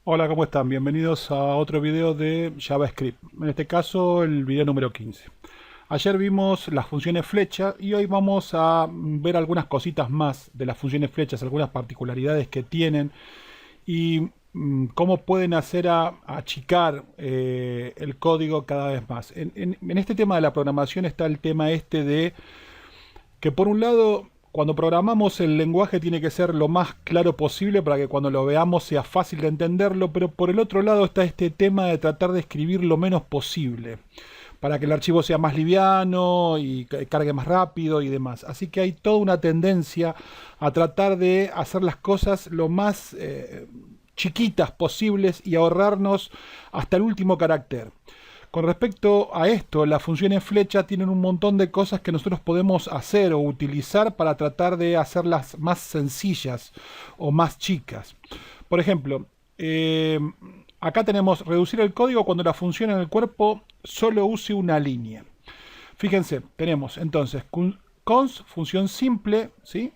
Hola, ¿cómo están? Bienvenidos a otro video de JavaScript. En este caso, el video número 15. Ayer vimos las funciones flecha y hoy vamos a ver algunas cositas más de las funciones flechas, algunas particularidades que tienen y cómo pueden hacer a achicar el código cada vez más. En este tema de la programación está el tema este de que por un lado, cuando programamos el lenguaje tiene que ser lo más claro posible para que cuando lo veamos sea fácil de entenderlo, pero por el otro lado está este tema de tratar de escribir lo menos posible, para que el archivo sea más liviano y cargue más rápido y demás. Así que hay toda una tendencia a tratar de hacer las cosas lo más chiquitas posibles y ahorrarnos hasta el último carácter. Con respecto a esto, las funciones flecha tienen un montón de cosas que nosotros podemos hacer o utilizar para tratar de hacerlas más sencillas o más chicas. Por ejemplo, acá tenemos reducir el código cuando la función en el cuerpo solo use una línea. Fíjense, tenemos entonces cons, función simple, ¿sí?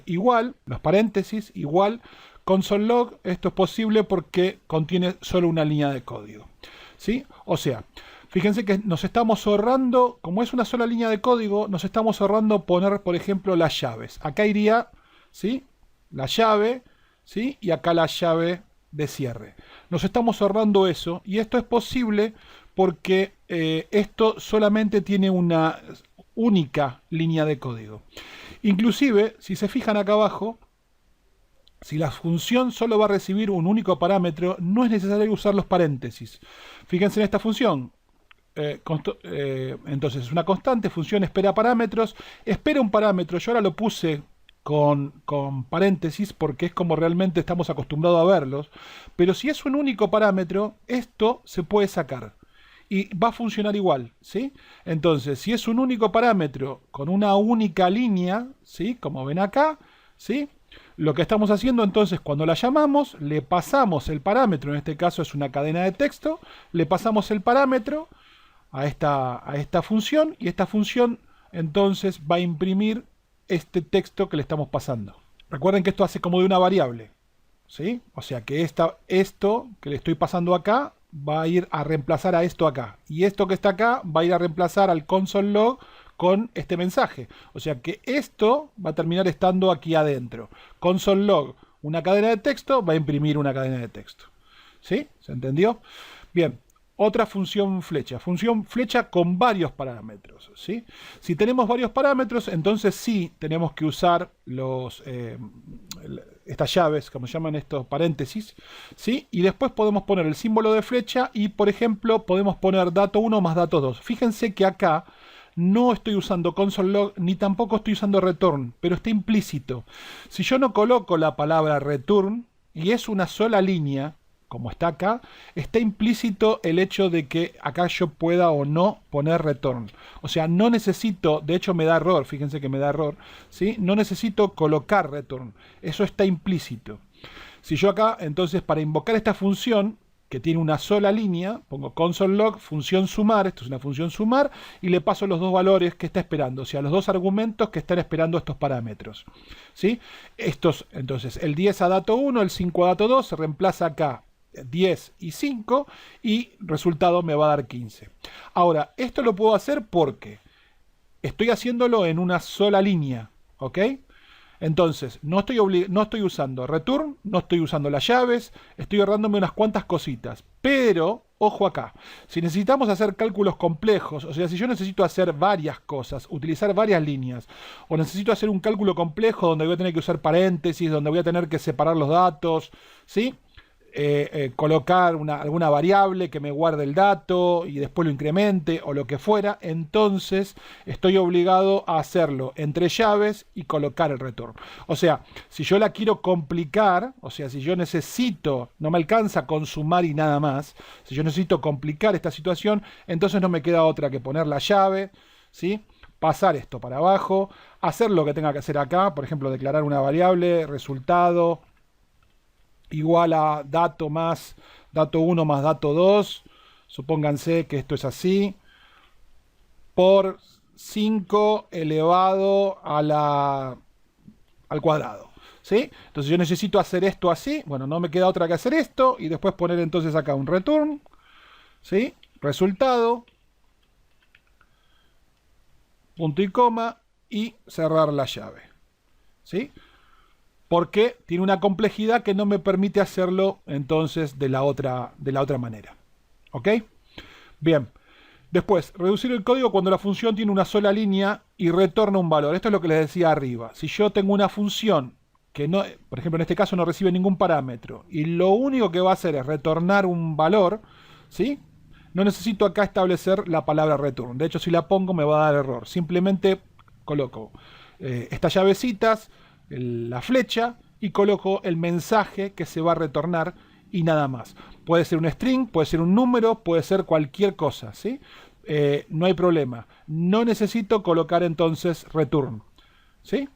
Igual, los paréntesis, igual, console.log, esto es posible porque contiene solo una línea de código. ¿Sí? O sea, fíjense que nos estamos ahorrando, como es una sola línea de código, nos estamos ahorrando poner, por ejemplo, las llaves. Acá iría, ¿sí? La llave, ¿sí? Y acá la llave de cierre. Nos estamos ahorrando eso y esto es posible porque esto solamente tiene una única línea de código. Inclusive, si se fijan acá abajo, si la función solo va a recibir un único parámetro, no es necesario usar los paréntesis. Fíjense en esta función. Entonces es una constante, función espera parámetros, espera un parámetro. Yo ahora lo puse con paréntesis porque es como realmente estamos acostumbrados a verlos. Pero si es un único parámetro, esto se puede sacar y va a funcionar igual, ¿sí? Entonces, si es un único parámetro con una única línea, ¿sí? Como ven acá, ¿sí? Lo que estamos haciendo entonces, cuando la llamamos, le pasamos el parámetro, en este caso es una cadena de texto, le pasamos el parámetro a esta función y esta función entonces va a imprimir este texto que le estamos pasando. Recuerden que esto hace como de una variable, ¿sí? O sea que esto que le estoy pasando acá va a ir a reemplazar a esto acá. Y esto que está acá va a ir a reemplazar al console.log con este mensaje. O sea que esto va a terminar estando aquí adentro. Console.log, una cadena de texto, va a imprimir una cadena de texto. ¿Sí? ¿Se entendió? Bien. Otra función flecha con varios parámetros, ¿sí? Si tenemos varios parámetros, entonces sí tenemos que usar estas llaves, como se llaman estos paréntesis, ¿sí? Y después podemos poner el símbolo de flecha y, por ejemplo, podemos poner dato 1 más dato 2. Fíjense que acá no estoy usando console.log ni tampoco estoy usando return, pero está implícito. Si yo no coloco la palabra return y es una sola línea, como está acá, está implícito el hecho de que acá yo pueda o no poner return. O sea, no necesito, de hecho me da error, fíjense que me da error, ¿sí? No necesito colocar return, eso está implícito. Si yo acá, entonces para invocar esta función, que tiene una sola línea, pongo console.log, función sumar, esto es una función sumar, y le paso los dos valores que está esperando, o sea, los dos argumentos que están esperando estos parámetros. ¿Sí? Estos, entonces, el 10 a dato 1, el 5 a dato 2, se reemplaza acá 10 y 5 y resultado me va a dar 15. Ahora, esto lo puedo hacer porque estoy haciéndolo en una sola línea, ¿ok? Entonces, no estoy usando return, no estoy usando las llaves, estoy ahorrándome unas cuantas cositas. Pero, ojo acá, si necesitamos hacer cálculos complejos, o sea, si yo necesito hacer varias cosas, utilizar varias líneas, o necesito hacer un cálculo complejo donde voy a tener que usar paréntesis, donde voy a tener que separar los datos, ¿sí? Colocar alguna variable que me guarde el dato y después lo incremente o lo que fuera, entonces estoy obligado a hacerlo entre llaves y colocar el return. O sea, si yo la quiero complicar, o sea, si yo necesito, no me alcanza con sumar y nada más, si yo necesito complicar esta situación, entonces no me queda otra que poner la llave, ¿sí? Pasar esto para abajo, hacer lo que tenga que hacer acá, por ejemplo, declarar una variable, resultado, igual a dato más dato 1 más dato 2, supónganse que esto es así, por 5 elevado a al cuadrado. ¿sí? Entonces yo necesito hacer esto así, bueno, no me queda otra que hacer esto, y después poner entonces acá un return, ¿sí? Resultado, punto y coma, y cerrar la llave, ¿sí? Porque tiene una complejidad que no me permite hacerlo entonces de la otra manera. ¿Ok? Bien. Después, reducir el código cuando la función tiene una sola línea y retorna un valor. Esto es lo que les decía arriba. Si yo tengo una función que no, por ejemplo en este caso no recibe ningún parámetro y lo único que va a hacer es retornar un valor, ¿sí? No necesito acá establecer la palabra return. De hecho, si la pongo me va a dar error. Simplemente coloco estas llavecitas, la flecha, y coloco el mensaje que se va a retornar y nada más. Puede ser un string, puede ser un número, puede ser cualquier cosa, ¿sí? No hay problema. No necesito colocar entonces return, ¿sí?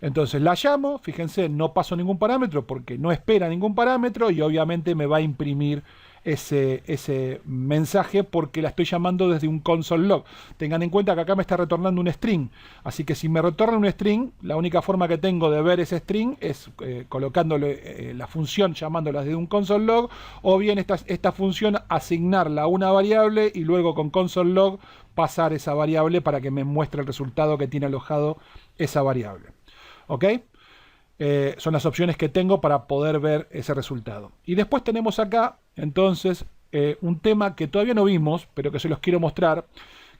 Entonces la llamo, fíjense, no paso ningún parámetro porque no espera ningún parámetro y obviamente me va a imprimir ese mensaje porque la estoy llamando desde un console log. Tengan en cuenta que acá me está retornando un string, así que si me retorna un string, la única forma que tengo de ver ese string es colocándole la función llamándola desde un console log, o bien esta función asignarla a una variable y luego con console log pasar esa variable para que me muestre el resultado que tiene alojado esa variable. ¿Ok? Son las opciones que tengo para poder ver ese resultado. Y después tenemos acá, entonces, un tema que todavía no vimos, pero que se los quiero mostrar,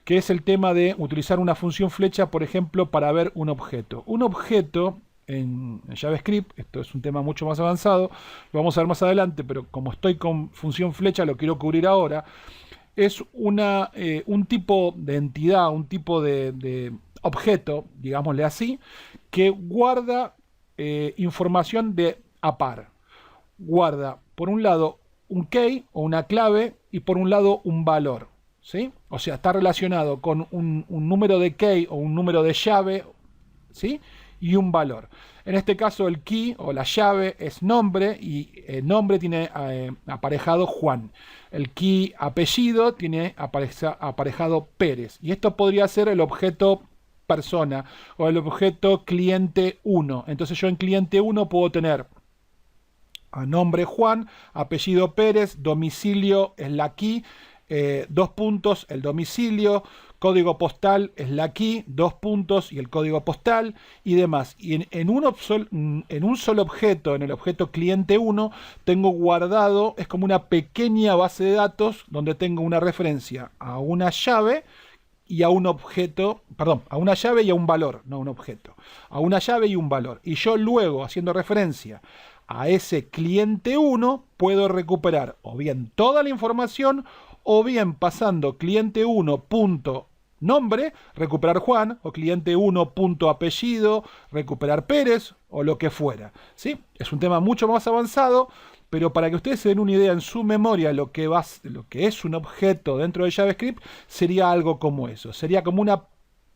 que es el tema de utilizar una función flecha, por ejemplo, para ver un objeto. Un objeto en JavaScript, esto es un tema mucho más avanzado, lo vamos a ver más adelante, pero como estoy con función flecha, lo quiero cubrir ahora. Es un tipo de entidad, un tipo de objeto, digámosle así, que guarda información de a par. Guarda, por un lado, un key o una clave y por un lado un valor, ¿sí? O sea, está relacionado con un número de key o un número de llave, ¿sí? Y un valor. En este caso el key o la llave es nombre y el nombre tiene aparejado Juan. El key apellido tiene aparejado Pérez. Y esto podría ser el objeto persona o el objeto cliente 1. Entonces yo en cliente 1 puedo tener a nombre Juan, apellido Pérez, domicilio es la key, dos puntos el domicilio, código postal es la key, dos puntos y el código postal y demás. Y en un solo objeto, en el objeto cliente 1, tengo guardado, es como una pequeña base de datos donde tengo una referencia a una llave y a un objeto, perdón, a una llave y a un valor, no un objeto, a una llave y un valor. Y yo luego, haciendo referencia a ese cliente 1, puedo recuperar o bien toda la información o bien pasando cliente 1 punto nombre, recuperar Juan, o cliente 1 punto apellido, recuperar Pérez, o lo que fuera, ¿sí? Es un tema mucho más avanzado, pero para que ustedes se den una idea en su memoria lo que es un objeto dentro de JavaScript, sería algo como eso. Sería como una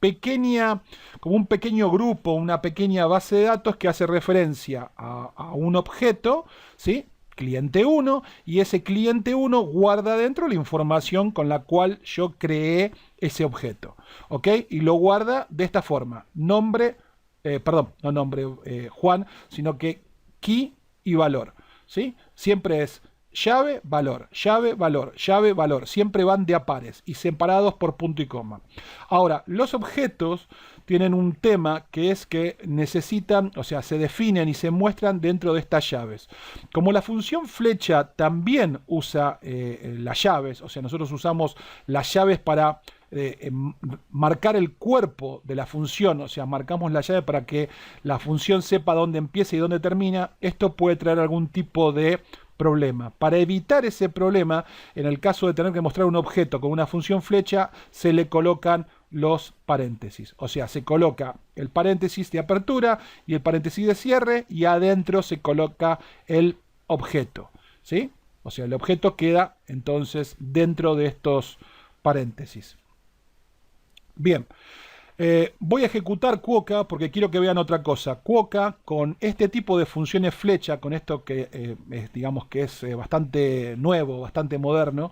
pequeña, como un pequeño grupo, una pequeña base de datos que hace referencia a un objeto, ¿sí? Cliente 1, y ese cliente 1 guarda dentro la información con la cual yo creé ese objeto, ¿ok? Y lo guarda de esta forma, nombre, perdón, no nombre Juan, sino que key y valor, ¿sí? Siempre es llave, valor, llave, valor, llave, valor. Siempre van de a pares y separados por punto y coma. Ahora, los objetos tienen un tema que es que necesitan, o sea, se definen y se muestran dentro de estas llaves. Como la función flecha también usa las llaves, o sea, nosotros usamos las llaves para marcar el cuerpo de la función, o sea, marcamos la llave para que la función sepa dónde empieza y dónde termina. Esto puede traer algún tipo de problema. Para evitar ese problema, en el caso de tener que mostrar un objeto con una función flecha, se le colocan los paréntesis. O sea, se coloca el paréntesis de apertura y el paréntesis de cierre y adentro se coloca el objeto, ¿sí? O sea, el objeto queda entonces dentro de estos paréntesis. Bien, Voy a ejecutar Quokka porque quiero que vean otra cosa. Quokka con este tipo de funciones flecha, con esto que digamos que es bastante nuevo, bastante moderno,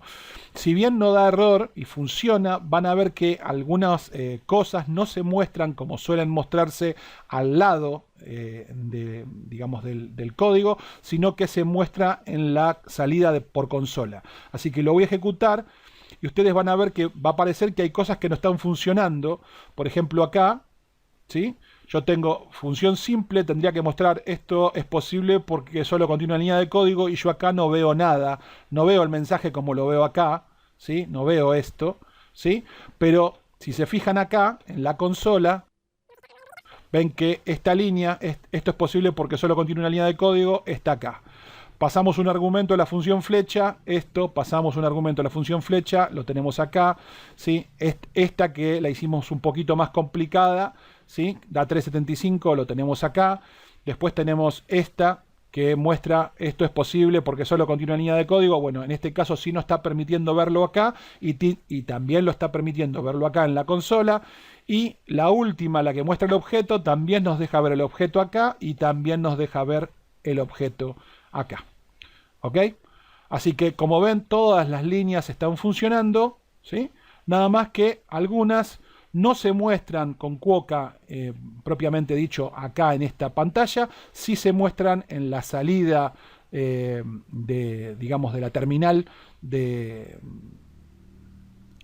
si bien no da error y funciona, van a ver que algunas cosas no se muestran como suelen mostrarse al lado digamos del código, sino que se muestra en la salida por consola. Así que lo voy a ejecutar. Y ustedes van a ver que va a aparecer que hay cosas que no están funcionando. Por ejemplo acá, ¿sí? Yo tengo función simple, tendría que mostrar esto es posible porque solo contiene una línea de código y yo acá no veo nada. No veo el mensaje como lo veo acá, ¿sí? No veo esto, ¿sí? Pero si se fijan acá, en la consola, ven que esta línea, esto es posible porque solo contiene una línea de código, está acá. Pasamos un argumento a la función flecha, pasamos un argumento a la función flecha, lo tenemos acá, ¿sí? Esta que la hicimos un poquito más complicada, ¿sí? Da 375, lo tenemos acá. Después tenemos esta que muestra esto es posible porque solo contiene una línea de código. Bueno, en este caso sí nos está permitiendo verlo acá y también lo está permitiendo verlo acá en la consola. Y la última, la que muestra el objeto, también nos deja ver el objeto acá y también nos deja ver el objeto acá. ¿Ok? Así que como ven, todas las líneas están funcionando, ¿sí? Nada más que algunas no se muestran con Quokka propiamente dicho acá en esta pantalla, sí se muestran en la salida digamos, de la terminal de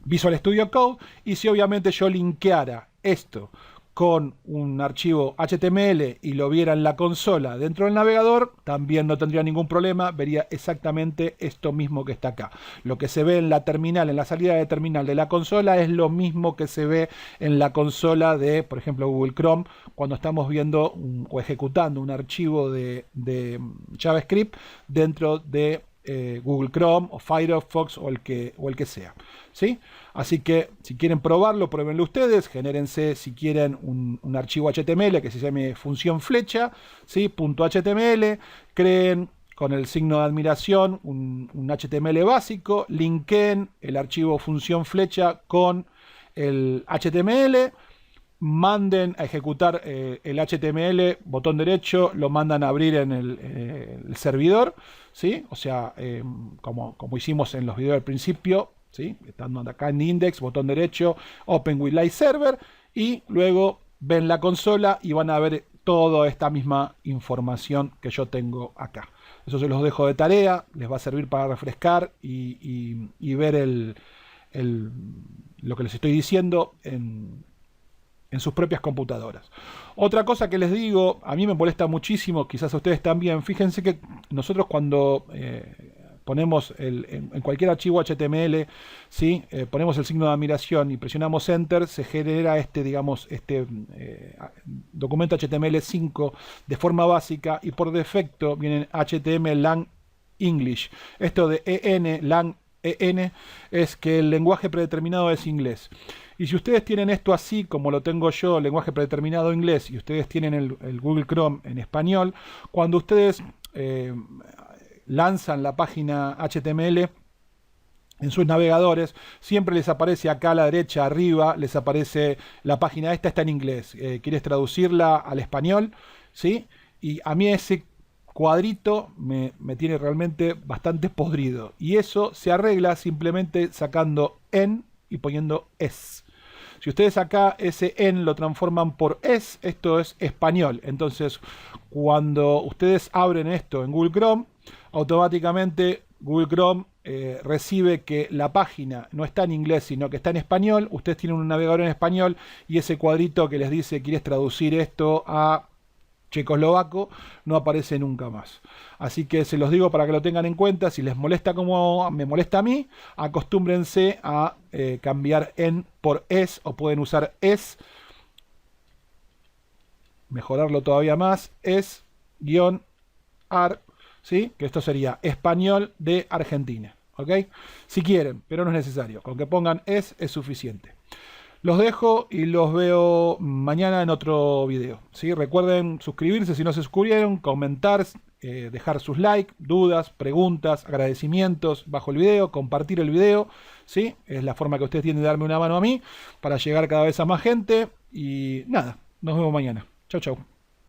Visual Studio Code. Y si obviamente yo linkeara esto con un archivo HTML y lo viera en la consola dentro del navegador, también no tendría ningún problema, vería exactamente esto mismo que está acá. Lo que se ve en la terminal, en la salida de terminal de la consola, es lo mismo que se ve en la consola de, por ejemplo, Google Chrome, cuando estamos viendo o ejecutando un archivo de JavaScript dentro de Google Chrome o Firefox o el que sea, ¿sí? Así que si quieren probarlo, pruébenlo ustedes, genérense si quieren un archivo HTML que se llame función flecha, ¿sí? .html, creen con el signo de admiración un HTML básico, linkeen el archivo función flecha con el HTML, manden a ejecutar el HTML, botón derecho, lo mandan a abrir en el servidor, ¿sí? O sea, como hicimos en los videos al principio, ¿sí? Estando acá en index, botón derecho, open with live server, y luego ven la consola y van a ver toda esta misma información que yo tengo acá. Eso se los dejo de tarea, les va a servir para refrescar y ver lo que les estoy diciendo en sus propias computadoras. Otra cosa que les digo, a mí me molesta muchísimo, quizás a ustedes también, fíjense que nosotros cuando ponemos en cualquier archivo HTML, ¿sí? Ponemos el signo de admiración y presionamos Enter, se genera digamos, documento HTML5 de forma básica y por defecto viene HTML lang English. Esto de EN, lang EN, es que el lenguaje predeterminado es inglés. Y si ustedes tienen esto así, como lo tengo yo, lenguaje predeterminado inglés, y ustedes tienen el Google Chrome en español, cuando ustedes lanzan la página HTML en sus navegadores, siempre les aparece acá a la derecha arriba, les aparece la página esta está en inglés. ¿Quieres traducirla al español? ¿Sí? Y a mí ese cuadrito me tiene realmente bastante podrido. Y eso se arregla simplemente sacando en y poniendo es. Si ustedes acá ese en lo transforman por es, esto es español. Entonces, cuando ustedes abren esto en Google Chrome, automáticamente Google Chrome recibe que la página no está en inglés, sino que está en español. Ustedes tienen un navegador en español y ese cuadrito que les dice, ¿quieres traducir esto a checoslovaco? No aparece nunca más. Así que se los digo para que lo tengan en cuenta. Si les molesta como me molesta a mí, acostúmbrense a cambiar en por es, o pueden usar es, mejorarlo todavía más, es -ar, ¿sí? Que esto sería español de Argentina, ¿ok? Si quieren, pero no es necesario. Con que pongan es suficiente. Los dejo y los veo mañana en otro video. ¿Sí? Recuerden suscribirse si no se suscribieron, comentar, dejar sus likes, dudas, preguntas, agradecimientos bajo el video, compartir el video. ¿Sí? Es la forma que ustedes tienen de darme una mano a mí para llegar cada vez a más gente. Y nada, nos vemos mañana. Chau, chau.